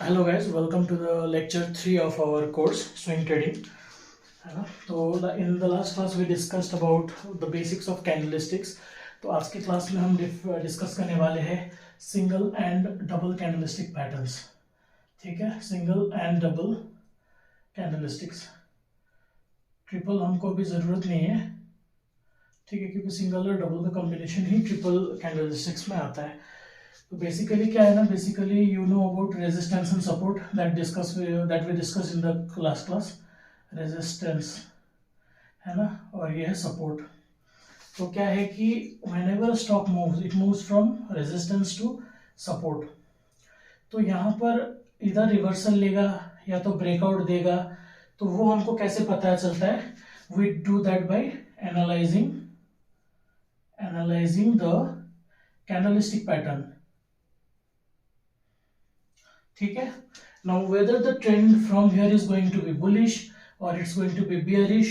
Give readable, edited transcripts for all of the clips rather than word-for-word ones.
Hello guys, welcome to the lecture 3 of our course swing trading. है ना। तो in the last class we discussed about the basics of candlesticks. तो आज की class में हम डिस्कस करने वाले हैं single and double candlestick patterns. ठीक है, single and double candlesticks. Triple हमको अभी ज़रूरत नहीं है, ठीक है, क्योंकि सिंगल और डबल का कॉम्बिनेशन ही ट्रिपल कैंडलस्टिक्स में आता है। तो बेसिकली क्या है ना, basically you know about resistance and support that we discuss in the last class. Resistance है ना, और ये है सपोर्ट। तो क्या है कि whenever stock moves it moves from resistance to support. तो यहाँ पर इधर रिवर्सल लेगा या तो ब्रेकआउट देगा, तो वो हमको कैसे पता चलता है? We do that by analysing the candlestick pattern. ठीक है, now whether the trend from here is going to be bullish और it's going to be bearish,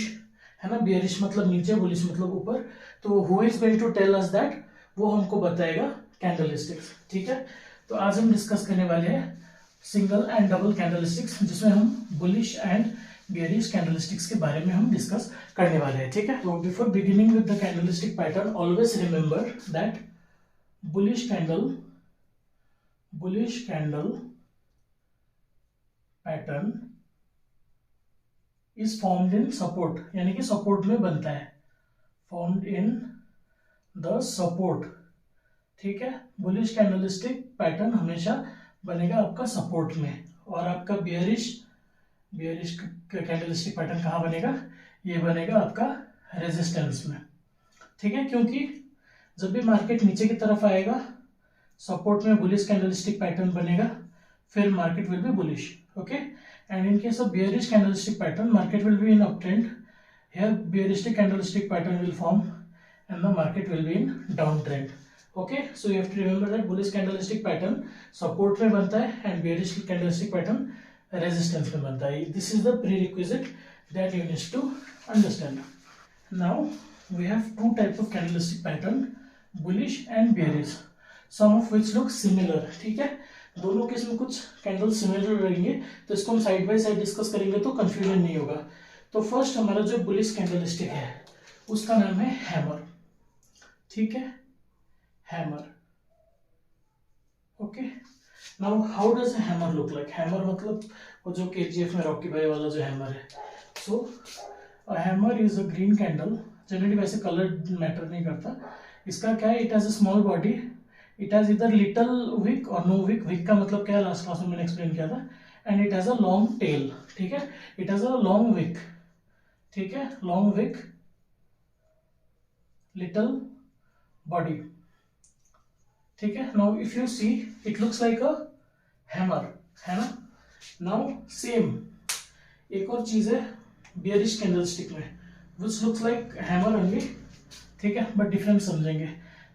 है ना। बियरिश मतलब नीचे, बुलिश मतलब ऊपर। तो who is going to tell us that? वो हमको बताएगा कैंडलस्टिक्स। ठीक है, तो आज हम डिस्कस करने वाले हैं सिंगल एंड डबल कैंडलस्टिक्स, जिसमें हम बुलिश एंड बियरिश कैंडलस्टिक्स के बारे में हम डिस्कस करने वाले हैं। ठीक है, तो before beginning with the candlestick pattern always remember that bullish candle pattern is formed in support, यानी कि सपोर्ट में बनता है, फॉर्म्ड इन द सपोर्ट। ठीक है, बुलिश कैंडलस्टिक पैटर्न हमेशा बनेगा आपका सपोर्ट में, और आपका बियरिश कैंडलस्टिक पैटर्न कहाँ बनेगा? ये बनेगा आपका रेजिस्टेंस में। ठीक है, क्योंकि जब भी मार्केट नीचे की तरफ आएगा, सपोर्ट में बुलिश कैंडलस्टिक पैटर्न बनेगा, फिर market will B bullish. Okay, and in case of bearish candlestick pattern, market will be in uptrend. Here bearish candlestick pattern will form and the market will be in downtrend. Okay, so you have to remember that bullish candlestick pattern support में बनता है and bearish candlestick pattern resistance में बनता है. This is the prerequisite that you need to understand. Now we have two types of candlestick pattern, bullish and bearish, some of which look similar. ठीक है, दोनों के इसमें कुछ कैंडल सिमिलर रहेंगे, तो इसको हम साइड बाय साइड डिस्कस करेंगे तो कंफ्यूजन नहीं होगा। तो फर्स्ट हमारा जो बुलिश कैंडलस्टिक है उसका नाम है हैमर। ठीक है, hammer. Okay, now how does hammer look like? Hammer मतलब वो जो केजीएफ में रॉकी भाई वाला जो हैमर है। So a hammer is a green candle. Generally वैसे कलर मैटर नहीं करता। इसका क्या है? It has a small body, it has इधर लिटल विक और नो विक। विक का मतलब क्या है? लास्ट क्लास में मैंने एक्सप्लेन किया था। And it has a long tail. ठीक है, it has a long wick. ठीक है, लॉन्ग विक, लिटल बॉडी। ठीक है, now if you see it looks like a hammer, है ना। नाउ सेम एक और चीज है बियरिश कैंडलस्टिक में, which looks like hammer only. ठीक है, बट डिफरेंस समझेंगे।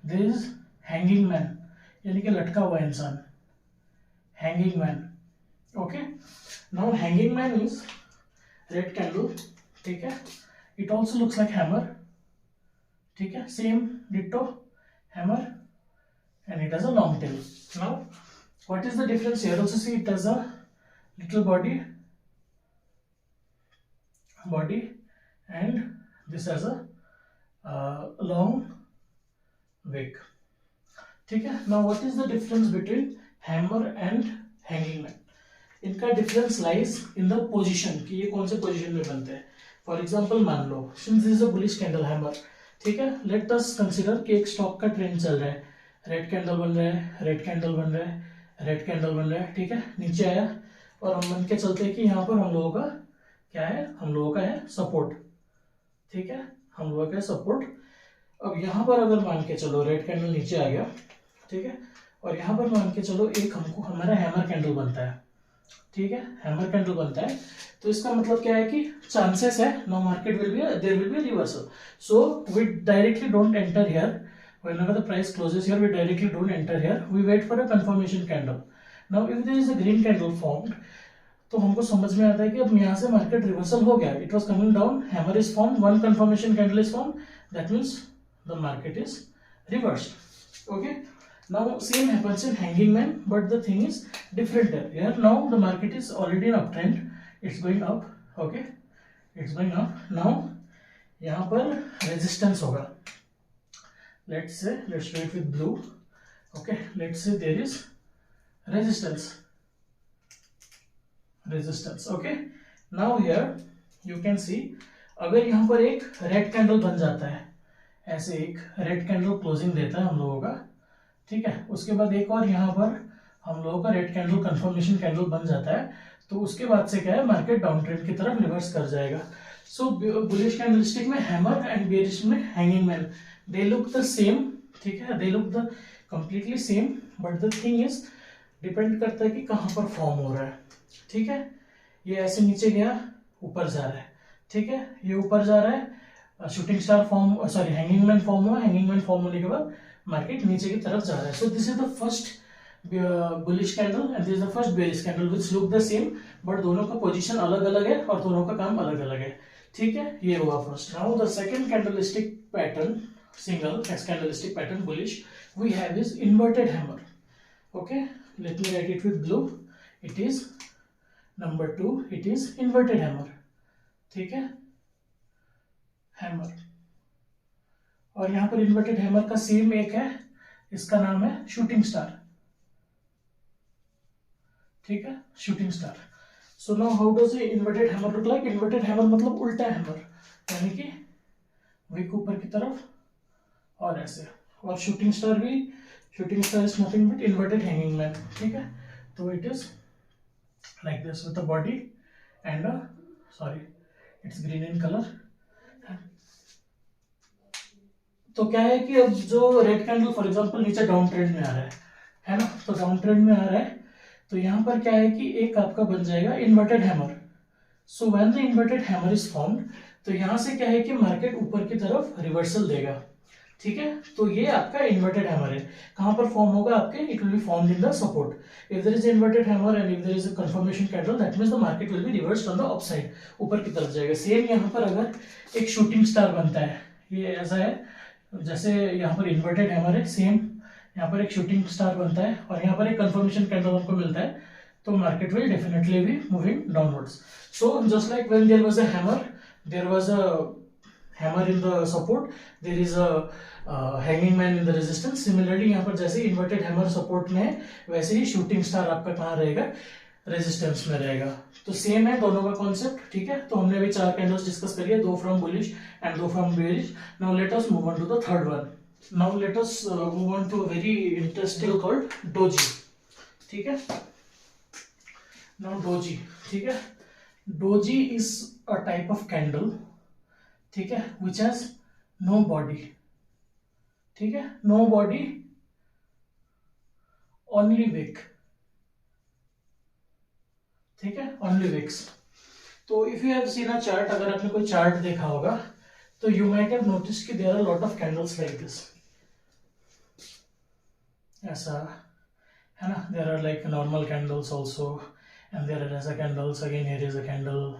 देयर इज हैंगिंग मैन, यानी कि लटका हुआ इंसान, hanging man. Okay, now hanging man is red candle. ठीक है, it also looks like hammer. ठीक है, same ditto hammer, and it has a long tail. Now what is the difference here? Also see it has a little body and this has a long wick. ठीक है, now what is the difference between hammer and hanging man? इनका difference lies in the position, कि ये कौन से position में बनते हैं। फॉर एग्जांपल मान लो since this is a bullish candle hammer, ठीक है, लेट अस कंसीडर कि एक स्टॉक का ट्रेंड चल रहा है, रेड कैंडल बन रहा है, रेड कैंडल बन रहा है, रेड कैंडल बन रहा है। ठीक है, नीचे आया और हम मान के चलते हैं कि यहाँ पर हम लोगों का क्या है? हम लोगों का है सपोर्ट। ठीक है, हम लोगों का है सपोर्ट। अब यहाँ पर अगर मान के चलो रेड कैंडल नीचे आ गया, ठीक है, और यहाँ पर मान के चलो एक हमको हमारा हैमर कैंडल बनता है। ठीक है, हैमर कैंडल बनता है, तो इसका मतलब क्या है कि चांसेस है no market will be there will be reversal. So we directly don't enter here whenever the price closes here, we directly don't enter here, we wait for a confirmation candle. Now if there is a green candle formed, तो हमको समझ में आता है कि अब यहाँ से मार्केट रिवर्सल हो गया, it was coming down, hammer is formed, one confirmation candle is formed, that means the market is reversed. Okay, Now same happens in hanging man, but the thing is different here. Here now the market is already in uptrend, it's going up. Okay, it's going up. Now यहाँ पर resistance होगा. Let's say, let's do it with blue. Okay, let's say there is resistance. Okay, now here you can see, अगर यहाँ पर एक red candle बन जाता है, ऐसे एक रेड कैंडल क्लोजिंग देता है हम लोगों का, ठीक है, उसके बाद एक और यहाँ पर हम लोगों का रेड कैंडल कंफर्मेशन कैंडल बन जाता है, तो उसके बाद से क्या है, मार्केट डाउन ट्रेंड की तरफ रिवर्स कर जाएगा. सो बुलिश कैंडलस्टिक में हैमर एंड बेयरिश में hanging man, they look the same, ठीक है, they look the completely same, but the thing is depend करता है कि कहाँ पर फॉर्म हो रहा है. ठीक है, ये ऐसे नीचे गया, ऊपर जा रहा है, ठीक है, ये ऊपर जा रहा है, shooting star form, sorry hanging man form हुआ, हैंगिंग मैन फॉर्म होने के बाद मार्केट नीचे की तरफ जा रहा है. सो this is the first bullish candle and this is the first bearish candle which look the same, but दोनों का पोजीशन अलग अलग है और दोनों का काम अलग अलग है. ठीक है, ये हुआ first. Now the second candlestick pattern, single candlestick pattern bullish we have is inverted hammer. Okay, let me write it with blue. It is number 2, it is inverted hammer. ठीक है, हैमर. और यहां पर इन्वर्टेड हैमर का same एक है, इसका नाम है शूटिंग स्टार. ठीक है, shooting star. So now how does a inverted hammer look like? Inverted hammer मतलब उल्टा हैमर, यानी कि विक ऊपर की तरफ और ऐसे. और शूटिंग स्टार भी, shooting star is nothing but inverted hanging man. ठीक है, तो it is like this with the body and sorry it's green in colour. तो क्या है कि अब जो रेड कैंडल फॉर एग्जांपल नीचे डाउन ट्रेंड में आ रहा है ना, तो डाउन ट्रेंड में आ रहा है, तो यहां पर क्या है कि एक आपका बन जाएगा inverted hammer. So when the inverted hammer is formed, तो यहां से क्या है कि मार्केट ऊपर की तरफ रिवर्सल देगा. ठीक है, तो ये आपका इन्वर्टेड हैमर है. कहां पर फॉर्म होगा आपके? It will be formed in the support. If there is inverted hammer and if there is a confirmation candle, that means the market will be reversed on the upside, ऊपर की तरफ जाएगा. Same यहां पर अगर एक शूटिंग स्टार बनता है, ये ऐसा है जैसे यहाँ पर इन्वर्टेड हैमर है, सेम यहाँ पर एक शूटिंग स्टार बनता है और यहाँ पर एक कंफर्मेशन कैंडल हमको मिलता है, तो market will definitely be moving downwards. So just like when there was a hammer, there was a hammer in the support, there is a hanging man in the resistance. Similarly यहाँ पर जैसे inverted hammer support में है, वैसे ही shooting star आपका कहाँ रहेगा? Resistance में रहेगा. तो सेम है दोनों का कॉन्सेप्ट. ठीक है, तो हमने भी 4 कैंडल्स डिस्कस करिए, 2 from bullish and 2 from bearish. Now let us move on to the third one. Now let us move on to a very interesting called doji. ठीक है, नाउ डोजी. ठीक है, doji is a type of candle, ठीक है, which has know body. ठीक है, know body, only wick. ठीक है, ओनली विक्स. तो if you have seen a chart, अगर आपने कोई चार्ट देखा होगा, तो यू माइट हैव नोटिस कि there are lot of candles like this. ऐसा है ना, there are like normal candles also and there are ऐसा candles. Again here is a candle,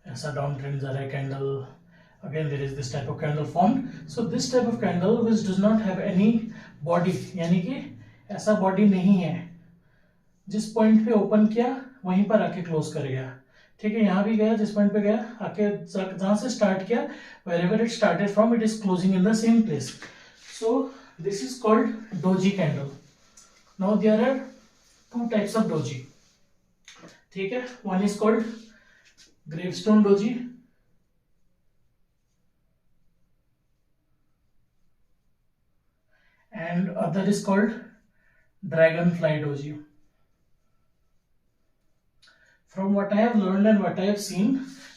ऐसा डाउन ट्रेंड जा रहा है candle. Again there is this type of candle formed. So this type of candle which does not have any body, यानी कि ऐसा body नहीं है. जिस पॉइंट पे ओपन किया वहीं पर आके क्लोज कर गया. ठीक है, यहाँ भी गया, जिस पॉइंट पे गया आके, जहां से स्टार्ट किया, wherever it started from, it is closing in the same place. So this is called doji candle. Now there are 2 types of doji. ठीक है, one is called gravestone doji and other is called dragonfly doji. From what I have learned and what I have seen,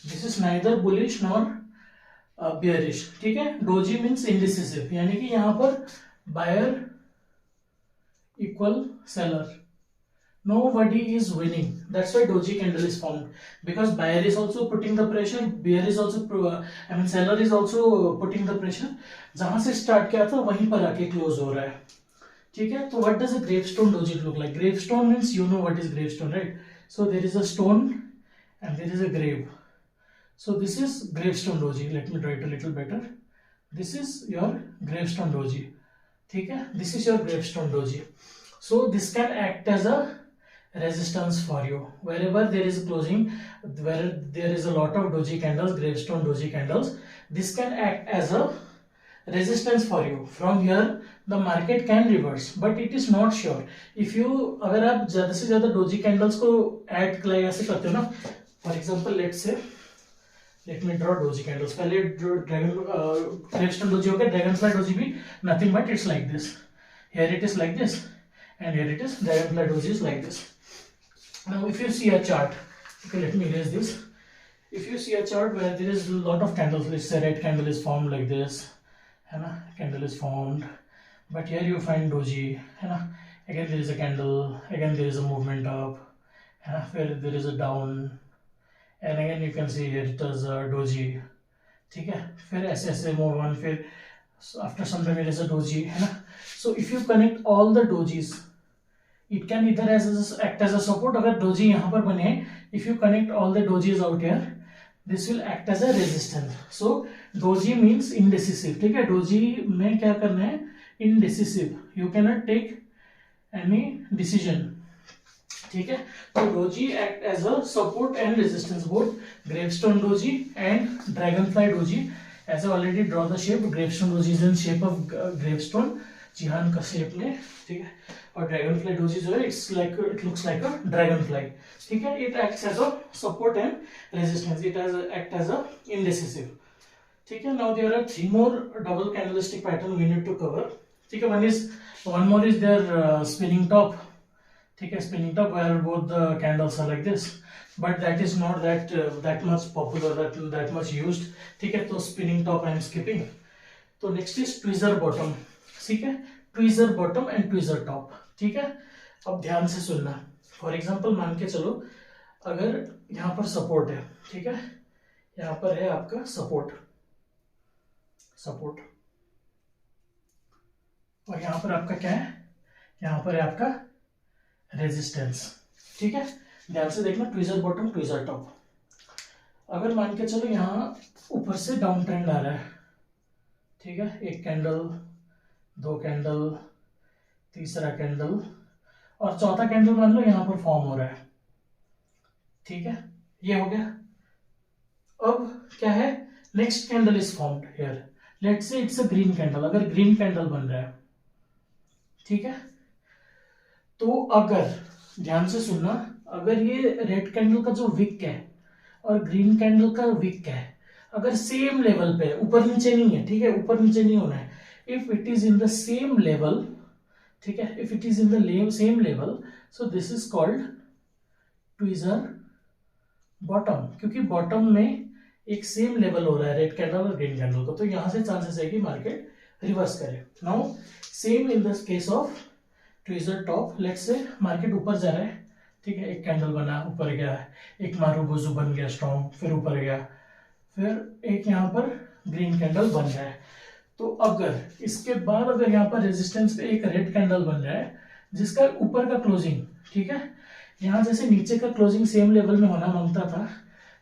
this is neither bullish nor bearish. ठीक है, doji means indecisive, यानी कि यहाँ पर buyer equal seller, nobody is winning. That's why doji candle is formed, because buyer is also putting the pressure, bear is also seller is also putting the pressure. जहां से start किया था वहीं पर आके क्लोज हो रहा है. ठीक है, तो what does a gravestone doji look like? Gravestone means you know what is gravestone, right? So there is a stone and there is a grave. So this is gravestone doji. Let me write a little better. This is your gravestone doji. ठीक है, this is your gravestone doji. So this can act as a resistance for you wherever there is closing, where there is a lot of doji candles, gravestone doji candles. This can act as a resistance for you. From here the market can reverse, but it is not sure. If you, अगर आप ज़्यादा से ज़्यादा doji candles को add ऐसे करते हो ना, for example let's say let me draw doji candles. पहले dragon gravestone doji हो गया, dragonfly doji भी nothing but it's like this. Here it is like this, and here it is dragonfly doji is like this. Now if you see a chart, okay, let me erase this. If you see a chart where there is a lot of candles, let's say red candle is formed like this, है ना, candle is formed, but here you find doji, है ना, again there is a candle, again there is a movement up, है ना, where there is a down, and again you can see here it is a doji, ठीक है, फिर ऐसे ऐसे move on, फिर after some time there is a doji, है ना. So if you connect all the dojis, it can either act as a support. अगर doji यहाँ पर बने, if you connect all the dojis out here, this will act as a resistance. So doji means indecisive, ठीक है. doji में क्या करना है, indecisive, you cannot take any decision, ठीक है. तो doji act as a support and resistance, both gravestone doji and dragonfly doji. As I already draw the shape, gravestone doji is in shape of gravestone, जिहान का shape में, ठीक है. और Dragonfly doji जो है, it's like, it looks like a dragonfly, ठीक है. It acts as a support and resistance, it act as a indecisive, ठीक है. Now there are 3 more double candlestick pattern we need to cover, ठीक है. One more is there spinning top, ठीक है. Spinning top where both the candles are like this, but that is not that much popular, that much used, ठीक है. तो spinning top I am skipping. तो next is tweezer bottom, ठीक है. Tweezer bottom and tweezer top, ठीक है. अब ध्यान से सुनना. फॉर एग्जांपल मान के चलो, अगर यहां पर सपोर्ट है, ठीक है, यहां पर है आपका सपोर्ट, और यहां पर आपका क्या है, यहां पर है आपका रेजिस्टेंस, ठीक है. ध्यान से देखना, ट्विजर बॉटम ट्विजर टॉप. अगर मान के चलो यहां ऊपर से डाउन ट्रेंड आ रहा है, ठीक है, एक कैंडल, 2 कैंडल, तीसरा कैंडल, और चौथा कैंडल मान लो यहां पर फॉर्म हो रहा है, ठीक है. ये हो गया. अब क्या है, next candle is formed here, let's say it's a green candle. अगर ग्रीन कैंडल बन रहा है, ठीक है, तो अगर, ध्यान से सुनना, अगर ये रेड कैंडल का जो विक है और ग्रीन कैंडल का विक है, अगर सेम लेवल पे, ऊपर नीचे नहीं है, ठीक है, ऊपर नीचे नहीं होना है. If it is in the same level, ठीक है, if it is in the same level, so this is called tweezer bottom, क्योंकि बॉटम में एक सेम लेवल हो रहा है रेड कैंडल और ग्रीन कैंडल को, तो यहां से चांसेस है कि मार्केट रिवर्स करे. Now same in the case of tweezer top, let's say market ऊपर जा रहा है, ठीक है, एक कैंडल बना, ऊपर गया, एक मारूबोजू बन गया स्ट्रॉन्ग, फिर ऊपर गया, फिर एक यहाँ पर ग्रीन कैंडल बन रहा है. तो अगर इसके बाद अगर यहाँ पर रेजिस्टेंस पे एक रेड कैंडल बन रहा है जिसका ऊपर का क्लोजिंग, ठीक है, यहाँ जैसे नीचे का क्लोजिंग सेम लेवल में होना मांगता था,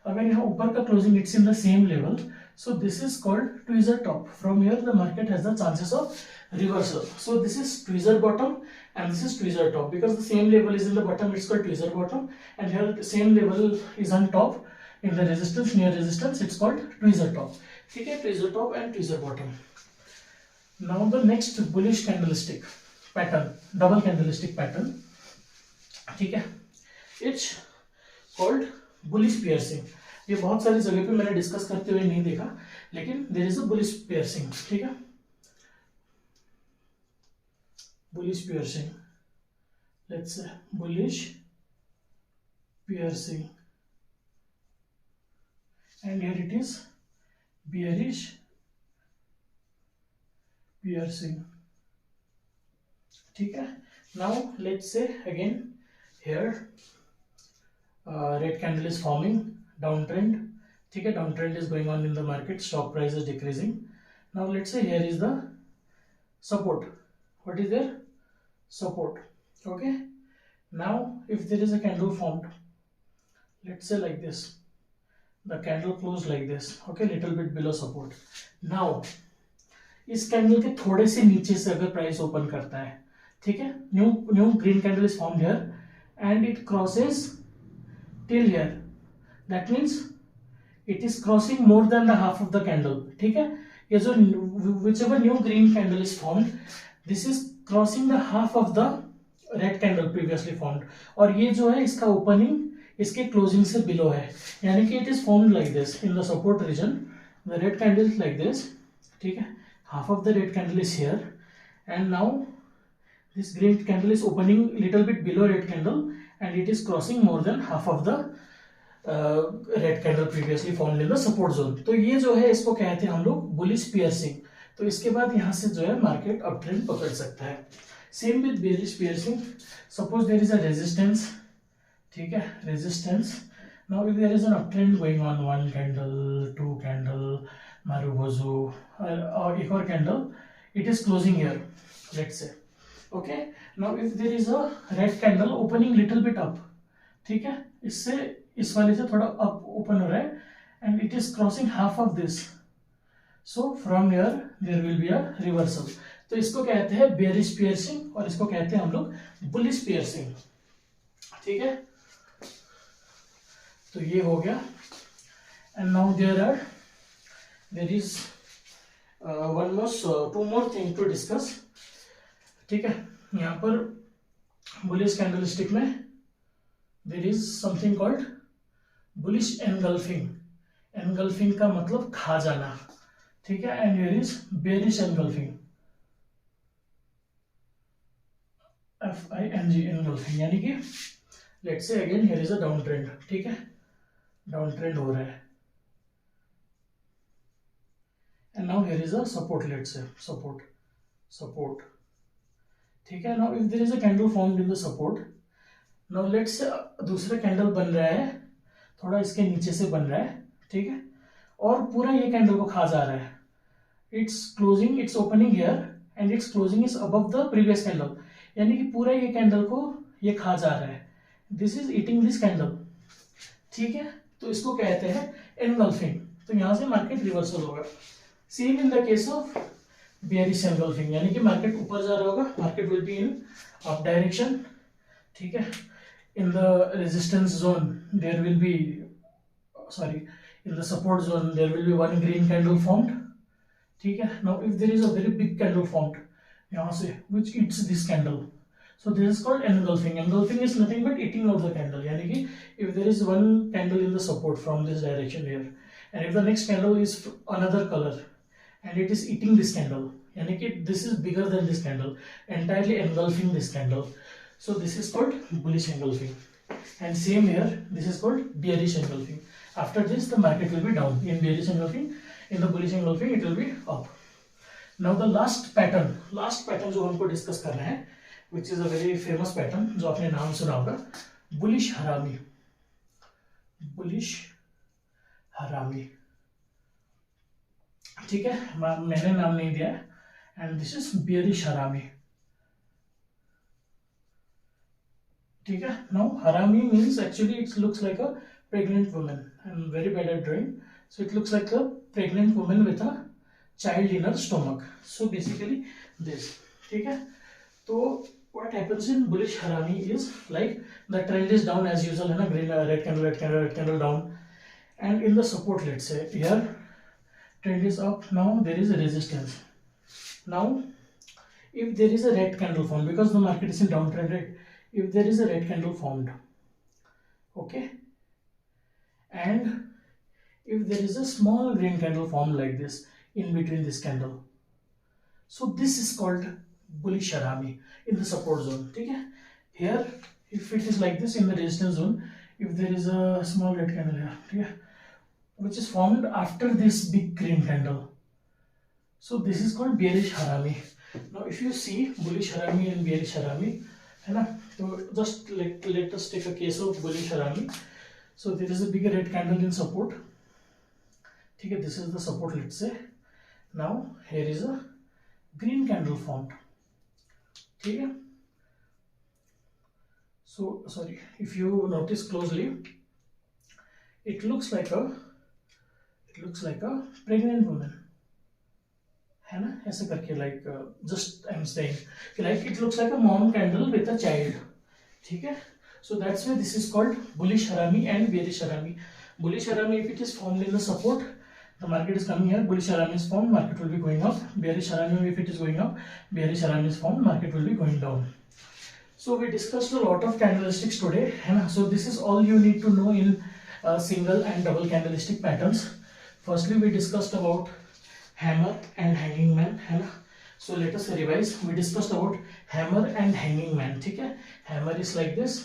अगर यहाँ ऊपर का closing it's in the same level, so this is called tweezer top. From here the market has the chances of reversal. So this is tweezer bottom and this is tweezer top, because the same level is in the bottom, it's called tweezer bottom, and here the same level is on top in the resistance, near resistance, it's called tweezer top. ठीक है, tweezer top and tweezer bottom. Now the next bullish candlestick pattern, double candlestick pattern, ठीक है, it's called bullish piercing. ये बहुत सारी जगह पे मैंने डिस्कस करते हुए नहीं देखा, लेकिन there is a bullish piercing, ठीक है, bullish piercing, let's say bullish piercing, and here it is bearish piercing, ठीक है. Now let's say again here red candle is forming, downtrend, ठीक है, downtrend is going on in the market, stock price is decreasing. Now let's say here is the support. What is there? Support. Okay, now if there is a candle formed, let's say like this, the candle closed like this, okay, little bit below support. Now इस candle के थोड़े से नीचे से अगर price open करता है, ठीक है, new green candle is formed here and it crosses till here, that means it is crossing more than the half of the candle, ठीक है। ये जो which ever new green candle is formed, this is crossing the half of the red candle previously formed, और ये जो है इसका opening इसके क्लोजिंग से बिलो है, यानी कि it is formed like this in the support region, the red candle is like this, ठीक है, half of the red candle is here and now this green candle is opening little bit below red candle and it is crossing more than half of the red candle previously formed in the support zone। तो ये जो है इसको कहते हैं हम लोग bullish piercing. तो इसके बाद यहाँ से जो है मार्केट अप ट्रेंड पकड़ सकता है। Same with bearish piercing, suppose there is a resistance, ठीक है, resistance, now if there is an up trend going on, one candle, two candle, marubozu और एक और candle, it is closing here, let's say, okay, now if there is a red candle opening little bit up, ठीक है, इससे इस वाले से थोड़ा अप ओपन हो रहा है and it is crossing half of this, so from here there will be a reversal। तो इसको कहते हैं bearish piercing और इसको कहते हैं हम लोग bullish piercing, ठीक है। तो ये हो गया and now there is two more thing to discuss, ठीक है। यहाँ पर bullish candlestick में there is something called bullish engulfing, engulfing का मतलब खा जाना, ठीक है, and here is bearish engulfing, FING, engulfing, यानी कि let's say again here is a down trend, ठीक है, डाउन ट्रेंड हो रहा है and now here is a support, let's say support, ठीक है। now if there is a candle formed in the support, now let's say दूसरा candle बन रहा है, थोड़ा इसके नीचे से बन रहा है, ठीक है, और पूरा ये कैंडल को खा जा रहा है, it's closing, it's opening here and it's closing is above the previous candle, यानी कि पूरा ये कैंडल को ये खा जा रहा है, this is eating this candle, ठीक है। तो इसको कहते हैं एनगल्फिंग। तो यहां से मार्केट रिवर्सल होगा। Same in the case of bearish engulfing, यानी कि मार्केट ऊपर जा रहा होगा, market will be in up direction, ठीक है। In the resistance zone there will be, sorry, in the support zone there will be one green candle formed, ठीक है। Now if there is a very big candle formed यहाँ से which eats this candle, so this is called engulfing। engulfing is nothing but eating out the candle, यानी कि if there is one candle in the support from this direction here and if the next candle is another color and it is eating this candle, यानी कि this is bigger than this candle, entirely engulfing this candle, so this is called bullish engulfing। and same here, this is called bearish engulfing। after this the market will be down in bearish engulfing, in the bullish engulfing it will be up। now the last pattern जो हमको discuss करना है, which is a very famous pattern, जो आपने नाम सुना होगा, bullish हरामी, bullish हरामी, ठीक है, मैंने नाम नहीं दिया है, and this is bearish हरामी, ठीक है। now हरामी means actually it looks like a pregnant woman, I'm very bad at drawing, so it looks like a pregnant woman with a child in her stomach, so basically this, ठीक है। तो what happens in bullish harami is like the trend is down as usual, है ना, green, red candle down, and in the support, let's say here trend is up, now there is a resistance, now if there is a red candle formed, because the market is in downtrend, right, if there is a red candle formed, okay, and if there is a small green candle formed like this in between this candle, so this is called bullish harami in the support zone, ठीक है। here if it is like this in the resistance zone, if there is a small red candle here, ठीक है, which is formed after this big green candle, so this is called bearish harami। now if you see bullish harami and bearish harami, है ना, तो just let us take a case of bullish harami। so there is a big red candle in support, ठीक है, this is the support, let's say, now here is a green candle formed, ठीक है। so sorry, if you notice closely, it looks like a pregnant woman, है ना, ऐसे करके like just I am saying कि like it looks like a mom candle with a child, ठीक है. So that's why this is called bullish harami and bearish harami. Bullish harami, if it is formed in the support, the market is coming here, bullish harami is formed, market will be going up. Bearish harami, if it is going up, bearish harami is formed, market will be going down. So we discussed a lot of candlesticks today, है ना. So this is all you need to know in single and double candlestick patterns. Firstly, we discussed about hammer and hanging man, है ना. So let us revise. We discussed about hammer and hanging man, ठीक है. Hammer is like this,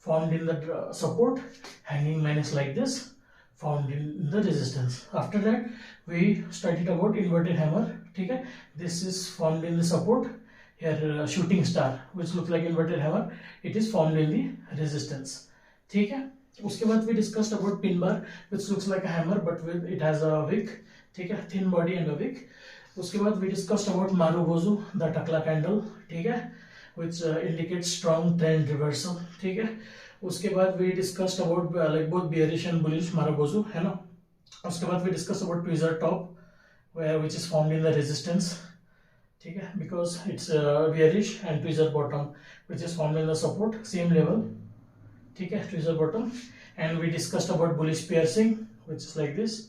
formed in the support. Hanging man is like this, formed in the resistance. After that we studied about inverted hammer, ठीक है. This is formed in the support. Here shooting star which looks like inverted hammer, it is formed in the resistance, ठीक है. उसके बाद we discussed about pin bar which looks like a hammer but with it has a wick, ठीक है, thin body and a wick. उसके बाद we discussed about Marubozu, the Takla candle, ठीक है, which indicates strong trend reversal, ठीक है. उसके बाद we discussed about like both bearish and bullish Marubozu, है ना. उसके बाद we discussed about tweezer top which is formed in the resistance, ठीक है, because it's bearish, and tweezer bottom which is formed in the support, same level, ठीक है, tweezer bottom. And we discussed about bullish piercing which is like this,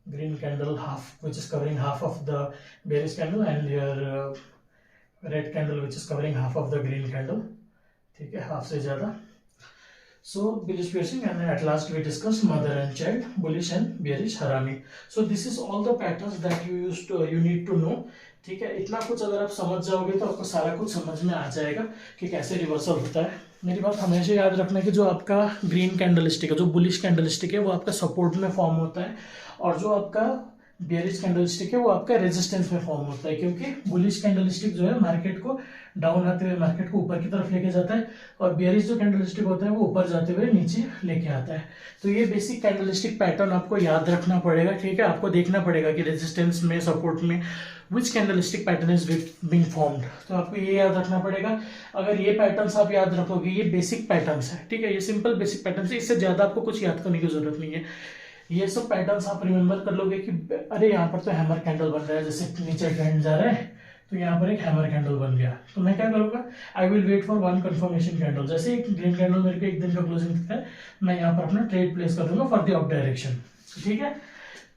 green candle half which is covering half of the bearish candle, and your red candle which is covering half of the green candle, ठीक है, half से ज़्यादा. So bullish piercing, and at last we discussed mother and child, bullish and bearish harami. So this is all the patterns that you need to know, ठीक है. इतना कुछ अगर आप समझ जाओगे तो आपको सारा कुछ समझ में आ जाएगा कि कैसे रिवर्सल होता है. मेरी बात हमेशा याद रखना कि जो आपका ग्रीन कैंडलस्टिक है, जो बुलिश कैंडलस्टिक है, वो आपका सपोर्ट में फॉर्म होता है, और जो आपका बेरिश कैंडलस्टिक है वो आपका रेजिस्टेंस में फॉर्म होता है. क्योंकि बुलिश कैंडलस्टिक जो है मार्केट को डाउन आते हुए मार्केट को ऊपर की तरफ लेके जाता है, और बेरिश जो कैंडलस्टिक होता है वो ऊपर जाते हुए नीचे लेके आता है. तो ये बेसिक कैंडलस्टिक पैटर्न आपको याद रखना पड़ेगा, ठीक है. आपको देखना पड़ेगा कि रेजिस्टेंस में, सपोर्ट में which candlestick pattern is being formed. तो आपको ये याद रखना पड़ेगा. अगर ये पैटर्न्स आप याद रखोगे, ये बेसिक पैटर्न्स है, ठीक है, ये सिंपल बेसिक पैटर्न्स है, इससे ज्यादा आपको कुछ याद करने की जरूरत नहीं है. ये सब पैटर्न्स आप रिमेंबर कर लोगे कि अरे यहाँ पर तो हैमर कैंडल बन रहा है, जैसे नीचे ट्रेंड जा रहा है तो यहाँ पर एक हैमर कैंडल बन गया, तो मैं क्या करूँगा, I will wait for one confirmation candle. जैसे एक ग्रीन कैंडल मेरे को एक दिन का क्लोजिंग दिखता है, मैं यहाँ पर अपना ट्रेड प्लेस कर दूंगा फॉर द अप डायरेक्शन, ठीक है.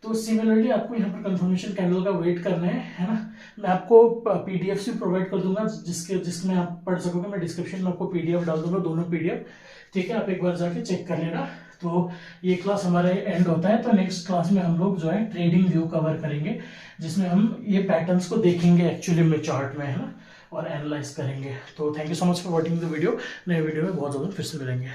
तो सिमिलरली आपको यहाँ पर कंफर्मेशन कैंडल का वेट करना है ना. मैं आपको पीडीएफ भी प्रोवाइड कर दूंगा जिसमें आप पढ़ सकोगे. मैं डिस्क्रिप्शन में आपको पीडीएफ डाल दूंगा, दोनों पीडीएफ, ठीक है. आप एक बार जाके चेक कर लेना. तो ये क्लास हमारा एंड होता है. तो नेक्स्ट क्लास में हम लोग जो है ट्रेडिंग व्यू कवर करेंगे, जिसमें हम ये पैटर्न्स को देखेंगे एक्चुअली में चार्ट में, है ना, और एनालाइज करेंगे. तो thank you so much for watching the video. नए वीडियो में बहुत जल्द फिर से मिलेंगे.